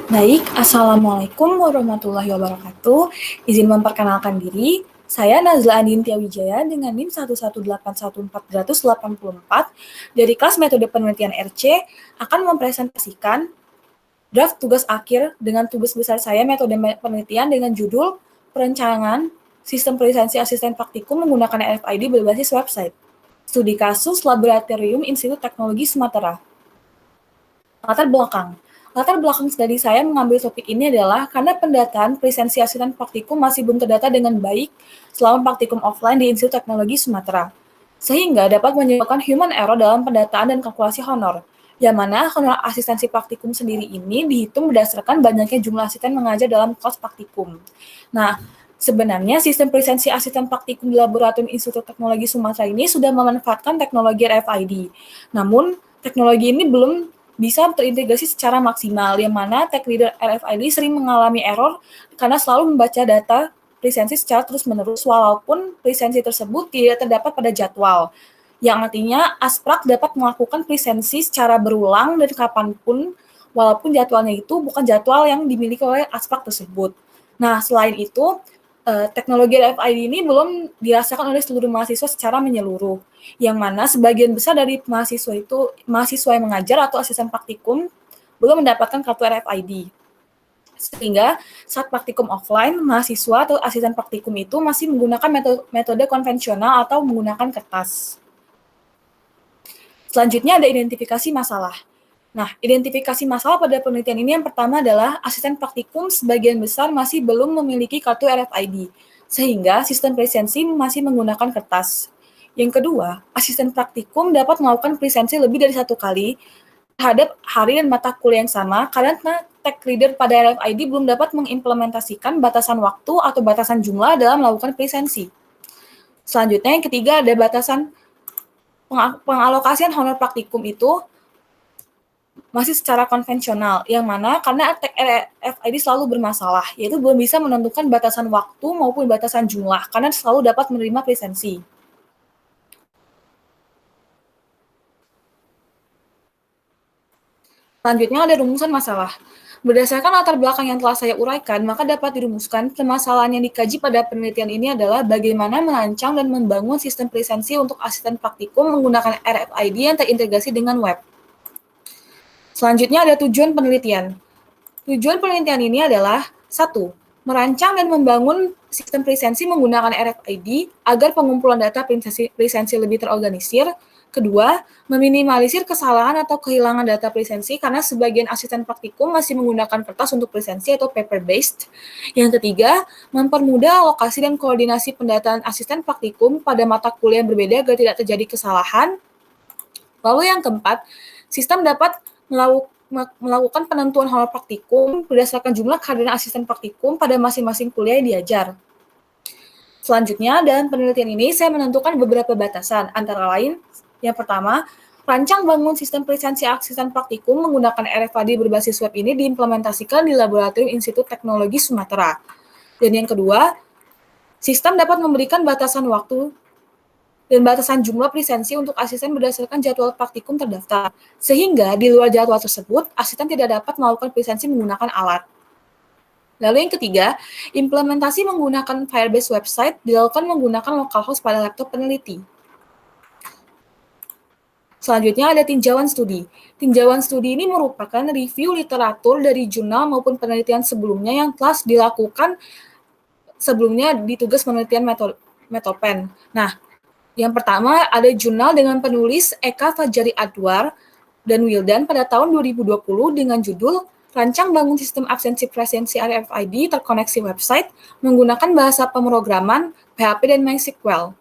Baik, Assalamualaikum warahmatullahi wabarakatuh. Izin memperkenalkan diri, saya Nazla Andintia Wijaya dengan NIM 1181484 dari kelas Metode Penelitian RC akan mempresentasikan draft tugas akhir dengan tugas besar saya metode penelitian dengan judul Perencanaan Sistem Prelisensi Asisten Praktikum menggunakan RFID berbasis website. Studi kasus Laboratorium Institut Teknologi Sumatera. Latar belakang dari saya mengambil topik ini adalah karena pendataan presensi asisten praktikum masih belum terdata dengan baik selama praktikum offline di Institut Teknologi Sumatera, sehingga dapat menyebabkan human error dalam pendataan dan kalkulasi honor, yang mana honor asistensi praktikum sendiri ini dihitung berdasarkan banyaknya jumlah asisten mengajar dalam kelas praktikum. Nah, sebenarnya sistem presensi asisten praktikum di Laboratorium Institut Teknologi Sumatera ini sudah memanfaatkan teknologi RFID. Namun, teknologi ini belum bisa terintegrasi secara maksimal, yang mana tag reader RFID sering mengalami error karena selalu membaca data presensi secara terus-menerus walaupun presensi tersebut tidak terdapat pada jadwal, yang artinya Asprak dapat melakukan presensi secara berulang dan kapanpun walaupun jadwalnya itu bukan jadwal yang dimiliki oleh Asprak tersebut. Nah, selain itu, teknologi RFID ini belum dirasakan oleh seluruh mahasiswa secara menyeluruh, yang mana sebagian besar dari mahasiswa yang mengajar atau asisten praktikum belum mendapatkan kartu RFID. Sehingga saat praktikum offline, mahasiswa atau asisten praktikum itu masih menggunakan metode konvensional atau menggunakan kertas. Selanjutnya ada identifikasi masalah. Nah, identifikasi masalah pada penelitian ini yang pertama adalah asisten praktikum sebagian besar masih belum memiliki kartu RFID, sehingga sistem presensi masih menggunakan kertas. Yang kedua, asisten praktikum dapat melakukan presensi lebih dari satu kali terhadap hari dan mata kuliah yang sama karena tag reader pada RFID belum dapat mengimplementasikan batasan waktu atau batasan jumlah dalam melakukan presensi. Selanjutnya, yang ketiga ada batasan pengalokasian honor praktikum itu masih secara konvensional, yang mana karena tag RFID selalu bermasalah, yaitu belum bisa menentukan batasan waktu maupun batasan jumlah, karena selalu dapat menerima presensi. Selanjutnya ada rumusan masalah. Berdasarkan latar belakang yang telah saya uraikan, maka dapat dirumuskan permasalahan yang dikaji pada penelitian ini adalah bagaimana merancang dan membangun sistem presensi untuk asisten praktikum menggunakan RFID yang terintegrasi dengan web. Selanjutnya ada tujuan penelitian. Tujuan penelitian ini adalah 1. Merancang dan membangun sistem presensi menggunakan RFID agar pengumpulan data presensi lebih terorganisir. Kedua, meminimalisir kesalahan atau kehilangan data presensi karena sebagian asisten praktikum masih menggunakan kertas untuk presensi atau paper-based. Yang ketiga, mempermudah alokasi dan koordinasi pendataan asisten praktikum pada mata kuliah yang berbeda agar tidak terjadi kesalahan. Lalu yang keempat, sistem dapat melakukan penentuan honor praktikum berdasarkan jumlah kehadiran asisten praktikum pada masing-masing kuliah yang diajar. Selanjutnya, dalam penelitian ini saya menentukan beberapa batasan, antara lain, yang pertama, rancang bangun sistem presensi asisten praktikum menggunakan RFID berbasis web ini diimplementasikan di Laboratorium Institut Teknologi Sumatera. Dan yang kedua, sistem dapat memberikan batasan waktu dan batasan jumlah presensi untuk asisten berdasarkan jadwal praktikum terdaftar, sehingga di luar jadwal tersebut, asisten tidak dapat melakukan presensi menggunakan alat. Lalu yang ketiga, implementasi menggunakan Firebase website dilakukan menggunakan localhost pada laptop peneliti. Selanjutnya ada tinjauan studi. Tinjauan studi ini merupakan review literatur dari jurnal maupun penelitian sebelumnya yang telah dilakukan sebelumnya di tugas penelitian Metopen. Nah, yang pertama ada jurnal dengan penulis Eka Fajari Adwar dan Wildan pada tahun 2020 dengan judul Rancang Bangun Sistem Absensi Presensi RFID Terkoneksi Website menggunakan bahasa pemrograman PHP dan MySQL.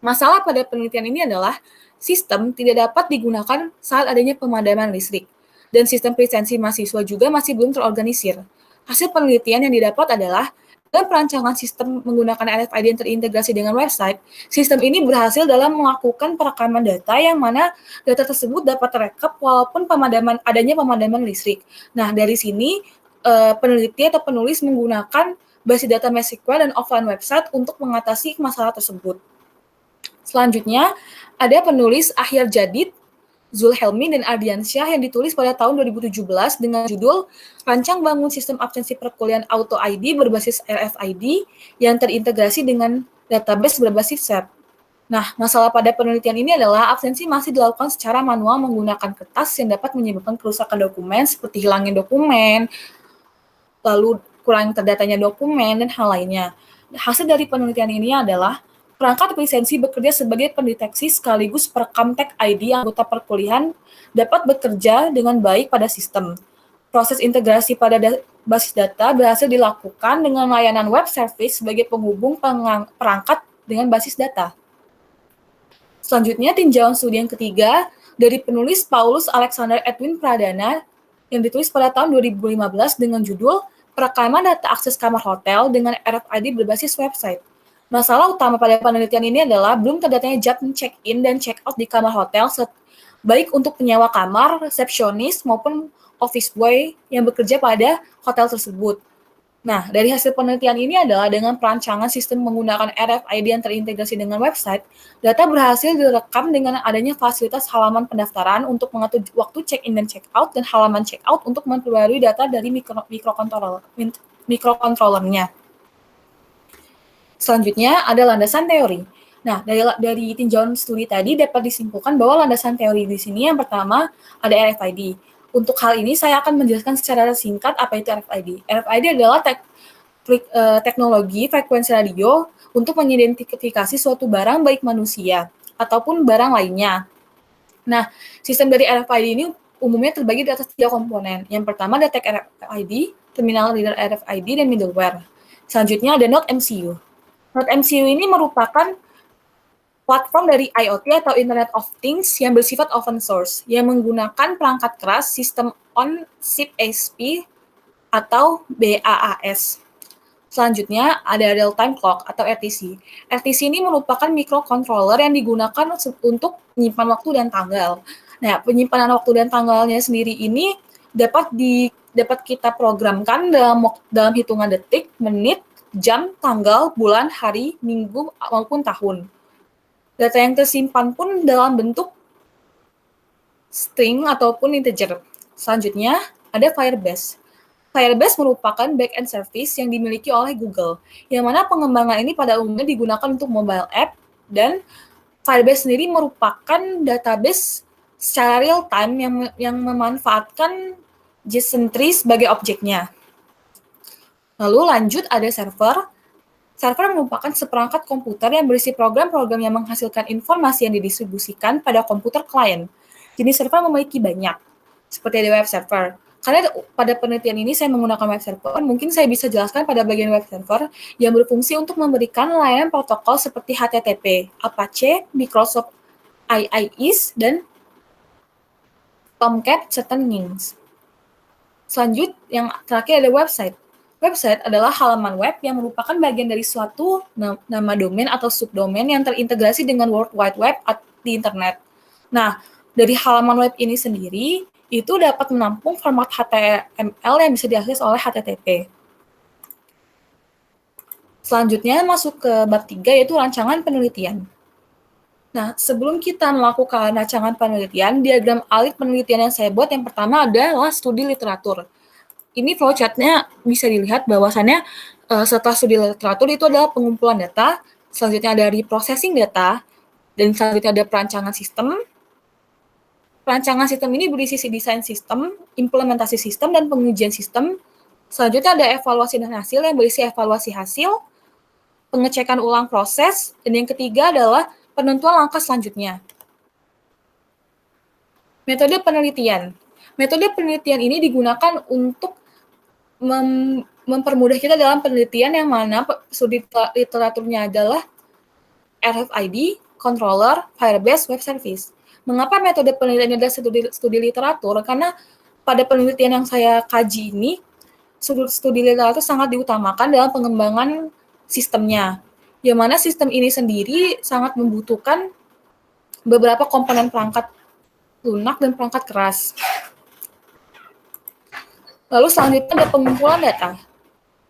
Masalah pada penelitian ini adalah sistem tidak dapat digunakan saat adanya pemadaman listrik, dan sistem presensi mahasiswa juga masih belum terorganisir. Hasil penelitian yang didapat adalah dalam perancangan sistem menggunakan RFID yang terintegrasi dengan website, sistem ini berhasil dalam melakukan perekaman data yang mana data tersebut dapat terekam walaupun adanya pemadaman listrik. Nah, dari sini peneliti atau penulis menggunakan basis data MySQL dan offline website untuk mengatasi masalah tersebut. Selanjutnya, ada penulis Ahyar Jadid Zulhelmi dan Ardiansyah yang ditulis pada tahun 2017 dengan judul Rancang Bangun Sistem Absensi Perkuliahan Auto ID berbasis RFID yang terintegrasi dengan database berbasis SAP. Nah, masalah pada penelitian ini adalah absensi masih dilakukan secara manual menggunakan kertas yang dapat menyebabkan kerusakan dokumen seperti hilangnya dokumen, lalu kurang terdatanya dokumen, dan hal lainnya. Hasil dari penelitian ini adalah perangkat lisensi bekerja sebagai pendeteksi sekaligus perekam tag ID anggota perkuliahan dapat bekerja dengan baik pada sistem. Proses integrasi pada basis data berhasil dilakukan dengan layanan web service sebagai penghubung perangkat dengan basis data. Selanjutnya, tinjauan studi yang ketiga dari penulis Paulus Alexander Edwin Pradana yang ditulis pada tahun 2015 dengan judul Perekaman Data Akses Kamar Hotel dengan RFID berbasis website. Masalah utama pada penelitian ini adalah belum terdatanya jam check-in dan check-out di kamar hotel, baik untuk penyewa kamar, resepsionis, maupun office boy yang bekerja pada hotel tersebut. Nah, dari hasil penelitian ini adalah dengan perancangan sistem menggunakan RFID yang terintegrasi dengan website, data berhasil direkam dengan adanya fasilitas halaman pendaftaran untuk mengatur waktu check-in dan check-out, dan halaman check-out untuk memperbarui data dari mikrokontrollernya. Selanjutnya ada landasan teori. Nah, dari tinjauan studi tadi dapat disimpulkan bahwa landasan teori di sini yang pertama ada RFID. Untuk hal ini saya akan menjelaskan secara singkat apa itu RFID. RFID adalah teknologi frekuensi radio untuk mengidentifikasi suatu barang baik manusia ataupun barang lainnya. Nah, sistem dari RFID ini umumnya terbagi di atas 3 komponen. Yang pertama ada tag RFID, terminal reader RFID, dan middleware. Selanjutnya ada Node MCU. Node MCU ini merupakan platform dari IoT atau Internet of Things yang bersifat open source, yang menggunakan perangkat keras sistem on-chip ASP atau BAAS. Selanjutnya ada real-time clock atau RTC. RTC ini merupakan microcontroller yang digunakan untuk menyimpan waktu dan tanggal. Nah, penyimpanan waktu dan tanggalnya sendiri ini dapat kita programkan dalam hitungan detik, menit, jam, tanggal, bulan, hari, minggu, maupun tahun. Data yang tersimpan pun dalam bentuk string ataupun integer. Selanjutnya, ada Firebase. Firebase merupakan back-end service yang dimiliki oleh Google, yang mana pengembangan ini pada umumnya digunakan untuk mobile app, dan Firebase sendiri merupakan database secara real-time yang memanfaatkan JSON tree sebagai objeknya. Lalu lanjut ada server. Server merupakan seperangkat komputer yang berisi program-program yang menghasilkan informasi yang didistribusikan pada komputer klien. Jenis server memiliki banyak, seperti ada web server. Karena pada penelitian ini saya menggunakan web server, mungkin saya bisa jelaskan pada bagian web server yang berfungsi untuk memberikan layanan protokol seperti HTTP, Apache, Microsoft IIS, dan Tomcat serta Nginx. Selanjut, yang terakhir ada website. Website adalah halaman web yang merupakan bagian dari suatu nama domain atau subdomain yang terintegrasi dengan World Wide Web di internet. Nah, dari halaman web ini sendiri, itu dapat menampung format HTML yang bisa diakses oleh HTTP. Selanjutnya masuk ke bab 3, yaitu rancangan penelitian. Nah, sebelum kita melakukan rancangan penelitian, diagram alit penelitian yang saya buat yang pertama adalah studi literatur. Ini flowchart-nya bisa dilihat bahwasannya setelah studi literatur itu adalah pengumpulan data, selanjutnya ada reprocessing data, dan selanjutnya ada perancangan sistem. Perancangan sistem ini berisi desain sistem, implementasi sistem, dan pengujian sistem. Selanjutnya ada evaluasi dan hasil yang berisi evaluasi hasil, pengecekan ulang proses, dan yang ketiga adalah penentuan langkah selanjutnya. Metode penelitian. Metode penelitian ini digunakan untuk mempermudah kita dalam penelitian yang mana studi literaturnya adalah RFID, controller, Firebase, web service. Mengapa metode penelitian adalah studi literatur? Karena pada penelitian yang saya kaji ini, studi literatur sangat diutamakan dalam pengembangan sistemnya. Yang mana sistem ini sendiri sangat membutuhkan beberapa komponen perangkat lunak dan perangkat keras. Lalu selanjutnya ada pengumpulan data.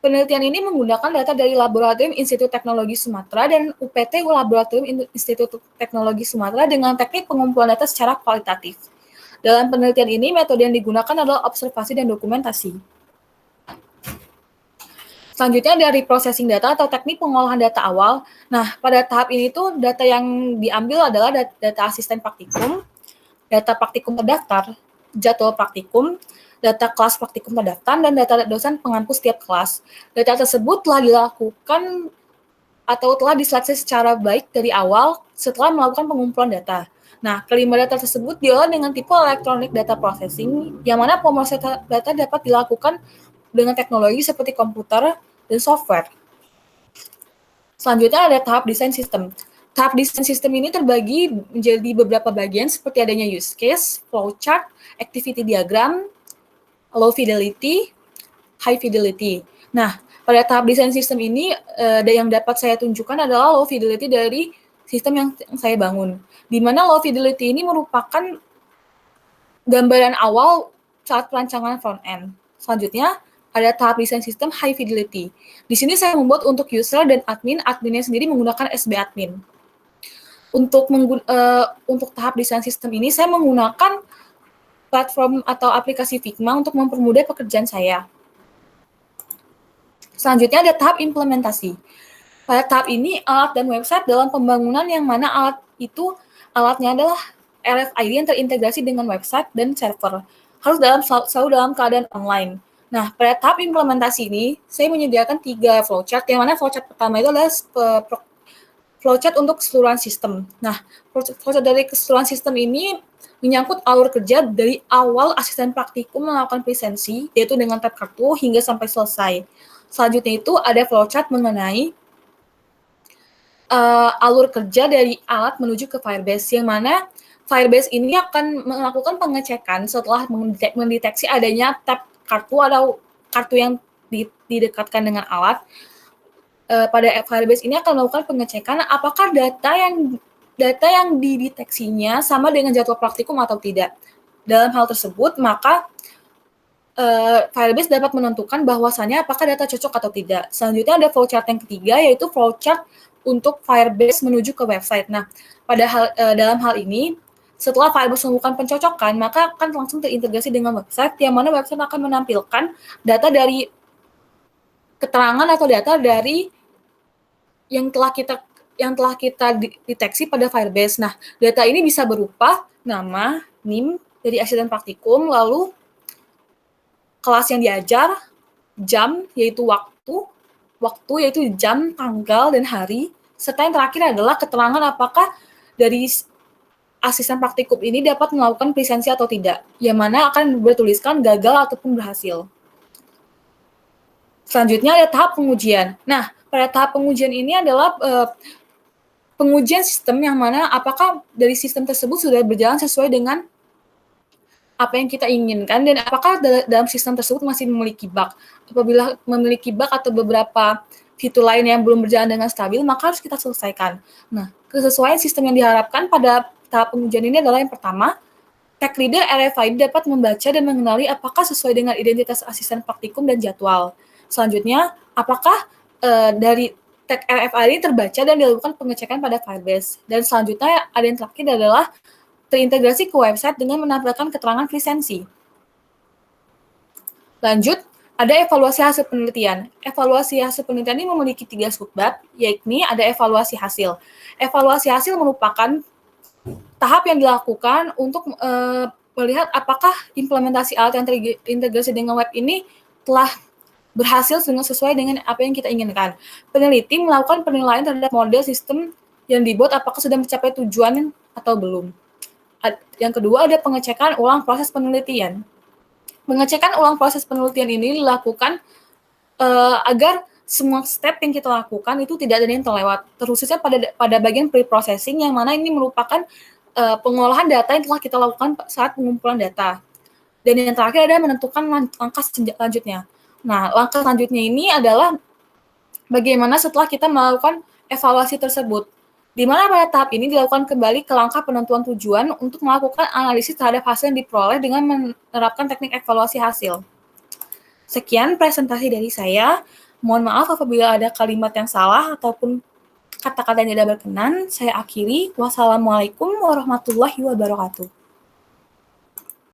Penelitian ini menggunakan data dari Laboratorium Institut Teknologi Sumatera dan UPT Laboratorium Institut Teknologi Sumatera dengan teknik pengumpulan data secara kualitatif. Dalam penelitian ini, metode yang digunakan adalah observasi dan dokumentasi. Selanjutnya dari processing data atau teknik pengolahan data awal. Nah, pada tahap ini tuh data yang diambil adalah data asisten praktikum, data praktikum terdaftar, jadwal praktikum, data kelas praktikum terdaftar, dan data dosen pengampu setiap kelas. Data tersebut telah dilakukan atau telah diseleksi secara baik dari awal setelah melakukan pengumpulan data. Nah, kelima data tersebut diolah dengan tipe electronic data processing, yang mana pemrosesan data dapat dilakukan dengan teknologi seperti komputer dan software. Selanjutnya ada tahap desain sistem. Tahap desain sistem ini terbagi menjadi beberapa bagian seperti adanya use case, flowchart, activity diagram, low fidelity, high fidelity. Nah, pada tahap desain sistem ini yang dapat saya tunjukkan adalah low fidelity dari sistem yang saya bangun. Di mana low fidelity ini merupakan gambaran awal saat perancangan front end. Selanjutnya, ada tahap desain sistem high fidelity. Di sini saya membuat untuk user dan adminnya sendiri menggunakan SB admin. Untuk tahap desain sistem ini, saya menggunakan platform atau aplikasi Figma untuk mempermudah pekerjaan saya. Selanjutnya ada tahap implementasi. Pada tahap ini, alat dan website dalam pembangunan yang mana alatnya adalah RFID yang terintegrasi dengan website dan server. Harus selalu dalam keadaan online. Nah, pada tahap implementasi ini, saya menyediakan 3 flowchart, yang mana flowchart pertama itu adalah flowchart untuk keseluruhan sistem. Nah, flowchart dari keseluruhan sistem ini menyangkut alur kerja dari awal asisten praktikum melakukan presensi, yaitu dengan tab kartu, hingga sampai selesai. Selanjutnya itu ada flowchart mengenai alur kerja dari alat menuju ke Firebase, yang mana Firebase ini akan melakukan pengecekan setelah mendeteksi adanya tab kartu atau kartu yang didekatkan dengan alat. Pada Firebase ini akan melakukan pengecekan apakah data yang dideteksinya sama dengan jadwal praktikum atau tidak. Dalam hal tersebut, maka Firebase dapat menentukan bahwasannya apakah data cocok atau tidak. Selanjutnya ada flowchart yang ketiga, yaitu flowchart untuk Firebase menuju ke website. Nah, dalam hal ini, setelah Firebase melakukan pencocokan, maka akan langsung terintegrasi dengan website, yang mana website akan menampilkan data dari keterangan atau data dari yang telah kita deteksi pada Firebase. Nah, data ini bisa berupa nama, NIM dari asisten praktikum, lalu kelas yang diajar, jam yaitu waktu yaitu jam, tanggal, dan hari, serta yang terakhir adalah keterangan apakah dari asisten praktikum ini dapat melakukan presensi atau tidak, yang mana akan bertuliskan gagal ataupun berhasil. Selanjutnya ada tahap pengujian. Nah, pada tahap pengujian ini adalah pengujian sistem yang mana apakah dari sistem tersebut sudah berjalan sesuai dengan apa yang kita inginkan dan apakah dalam sistem tersebut masih memiliki bug. Apabila memiliki bug atau beberapa fitur lain yang belum berjalan dengan stabil, maka harus kita selesaikan. Nah, kesesuaian sistem yang diharapkan pada tahap pengujian ini adalah yang pertama, tag reader RFID dapat membaca dan mengenali apakah sesuai dengan identitas asisten praktikum dan jadwal. Selanjutnya, apakah dari tag RFID terbaca dan dilakukan pengecekan pada Firebase. Dan selanjutnya ada yang terakhir adalah terintegrasi ke website dengan menampilkan keterangan lisensi. Lanjut, ada evaluasi hasil penelitian. Evaluasi hasil penelitian ini memiliki 3 subbab, yakni ada evaluasi hasil. Evaluasi hasil merupakan tahap yang dilakukan untuk melihat apakah implementasi alat yang terintegrasi dengan web ini telah berhasil sesuai dengan apa yang kita inginkan. Peneliti melakukan penilaian terhadap model sistem yang dibuat apakah sudah mencapai tujuan atau belum. Yang kedua ada pengecekan ulang proses penelitian. Pengecekan ulang proses penelitian ini dilakukan agar semua step yang kita lakukan itu tidak ada yang terlewat, terkhususnya pada bagian pre-processing yang mana ini merupakan pengolahan data yang telah kita lakukan saat pengumpulan data. Dan yang terakhir adalah menentukan langkah selanjutnya. Nah, langkah selanjutnya ini adalah bagaimana setelah kita melakukan evaluasi tersebut, di mana pada tahap ini dilakukan kembali ke langkah penentuan tujuan untuk melakukan analisis terhadap hasil yang diperoleh dengan menerapkan teknik evaluasi hasil. Sekian presentasi dari saya. Mohon maaf apabila ada kalimat yang salah ataupun kata-kata yang tidak berkenan. Saya akhiri. Wassalamualaikum warahmatullahi wabarakatuh.